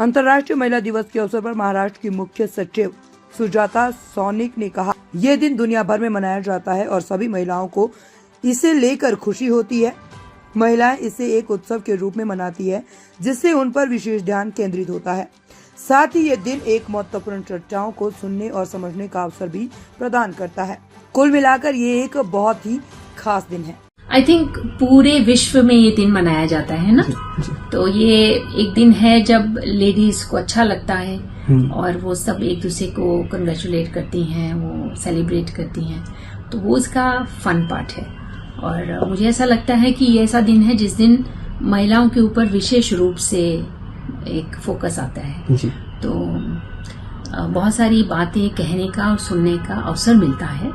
अंतर्राष्ट्रीय महिला दिवस के अवसर पर महाराष्ट्र की मुख्य सचिव सुजाता सौनिक ने कहा, ये दिन दुनिया भर में मनाया जाता है और सभी महिलाओं को इसे लेकर खुशी होती है। महिलाएं इसे एक उत्सव के रूप में मनाती है, जिससे उन पर विशेष ध्यान केंद्रित होता है। साथ ही ये दिन एक महत्वपूर्ण चर्चाओं को सुनने और समझने का अवसर भी प्रदान करता है। कुल मिलाकर ये एक बहुत ही खास दिन है। आई थिंक पूरे विश्व में ये दिन मनाया जाता है ना, तो ये एक दिन है जब लेडीज को अच्छा लगता है और वो सब एक दूसरे को कंग्रेचुलेट करती हैं, वो सेलिब्रेट करती हैं, तो वो इसका फन पार्ट है। और मुझे ऐसा लगता है कि ये ऐसा दिन है जिस दिन महिलाओं के ऊपर विशेष रूप से एक फोकस आता है जी। तो बहुत सारी बातें कहने का और सुनने का अवसर मिलता है,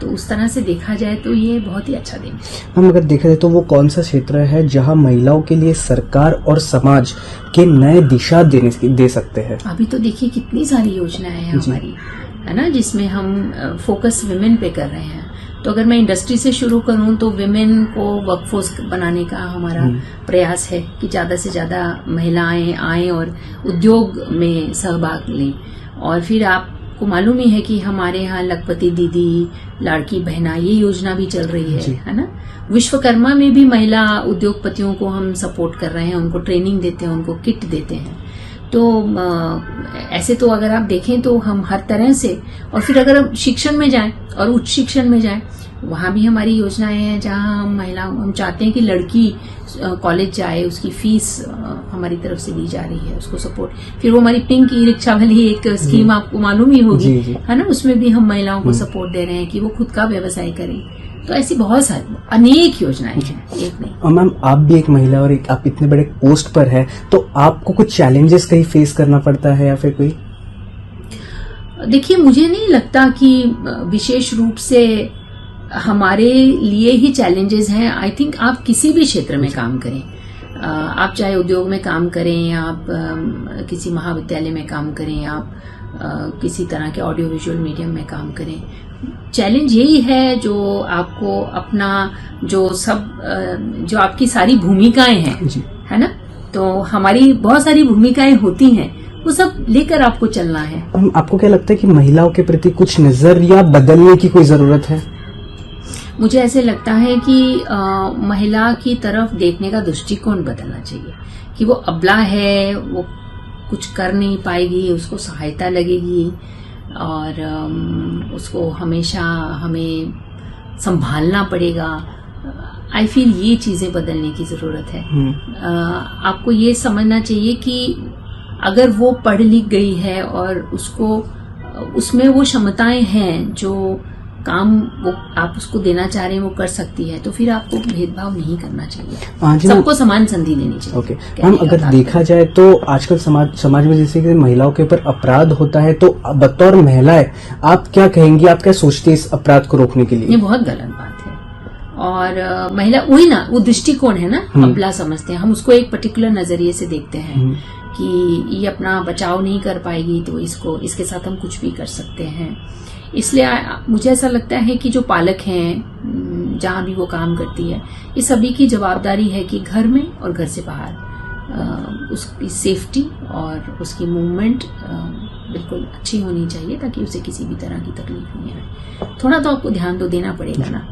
तो उस तरह से देखा जाए तो ये बहुत ही अच्छा दिन है। हम अगर देखा जाए तो वो कौन सा क्षेत्र है जहां महिलाओं के लिए सरकार और समाज के नए दिशा दे सकते हैं? अभी तो देखिए कितनी सारी योजनाएं हैं हमारी, है ना, जिसमें हम फोकस विमेन पे कर रहे हैं। तो अगर मैं इंडस्ट्री से शुरू करूं तो विमेन को वर्कफोर्स बनाने का हमारा प्रयास है कि ज्यादा से ज्यादा महिलाएं आएं और उद्योग में सहभाग लें। और फिर आपको मालूम ही है कि हमारे यहाँ लखपति दीदी, लाड़की बहना, ये योजना भी चल रही है ना। विश्वकर्मा में भी महिला उद्योगपतियों को हम सपोर्ट कर रहे हैं, उनको ट्रेनिंग देते हैं, उनको किट देते हैं। तो ऐसे तो अगर आप देखें तो हम हर तरह से, और फिर अगर हम शिक्षण में जाएं और उच्च शिक्षण में जाएं, वहां भी हमारी योजनाएं हैं जहां हम चाहते हैं कि लड़की कॉलेज जाए, उसकी फीस हमारी तरफ से दी जा रही है, उसको सपोर्ट। फिर वो हमारी पिंक ई रिक्शा वाली एक स्कीम आपको मालूम ही होगी, है ना, उसमें भी हम महिलाओं को सपोर्ट दे रहे हैं कि वो खुद का व्यवसाय करें। तो ऐसी बहुत सारी अनेक योजनाएं हैं, एक नहीं। और मैम, आप भी एक महिला और आप इतने बड़े पोस्ट पर है, तो आपको कुछ चैलेंजेस कहीं फेस करना पड़ता है या फिर कोई? देखिए, मुझे नहीं लगता कि विशेष रूप से हमारे लिए ही चैलेंजेस हैं। आई थिंक आप किसी भी क्षेत्र में काम करें, आप चाहे उद्योग में काम करें, आप किसी महाविद्यालय में काम करें, आप किसी तरह के ऑडियो विजुअल मीडियम में काम करें, चैलेंज यही है जो आपको अपना जो आपकी सारी भूमिकाएं हैं, है ना, तो हमारी बहुत सारी भूमिकाएं होती हैं, वो सब लेकर आपको चलना है। आपको क्या लगता है कि महिलाओं के प्रति कुछ नजरिया बदलने की कोई जरूरत है? मुझे ऐसे लगता है कि महिला की तरफ देखने का दृष्टिकोण बदलना चाहिए कि वो अबला है, वो कुछ कर नहीं पाएगी, उसको सहायता लगेगी और उसको हमेशा हमें संभालना पड़ेगा। आई फील ये चीजें बदलने की जरूरत है। आपको ये समझना चाहिए कि अगर वो पढ़ लिख गई है और उसमें वो क्षमताएं हैं, जो काम वो आप उसको देना चाह रहे हैं वो कर सकती है, तो फिर आपको भेदभाव नहीं करना चाहिए, सबको समान संधि देनी चाहिए। ओके मैम, अगर देखा जाए तो आजकल समाज में जैसे कि महिलाओं के ऊपर अपराध होता है, तो बतौर महिलाएं आप क्या कहेंगी, आप क्या सोचती है इस अपराध को रोकने के लिए? ये बहुत गलत बात है। और महिला वही ना, वो दृष्टिकोण है ना, अबला समझते हैं हम उसको, एक पर्टिकुलर नजरिए से देखते हैं कि ये अपना बचाव नहीं कर पाएगी, तो इसके साथ हम कुछ भी कर सकते हैं। इसलिए मुझे ऐसा लगता है कि जो पालक हैं, जहां भी वो काम करती है, ये सभी की जवाबदारी है कि घर में और घर से बाहर उसकी सेफ्टी और उसकी मूवमेंट बिल्कुल अच्छी होनी चाहिए, ताकि उसे किसी भी तरह की तकलीफ नहीं आए। थोड़ा तो आपको ध्यान तो देना पड़ेगा ना।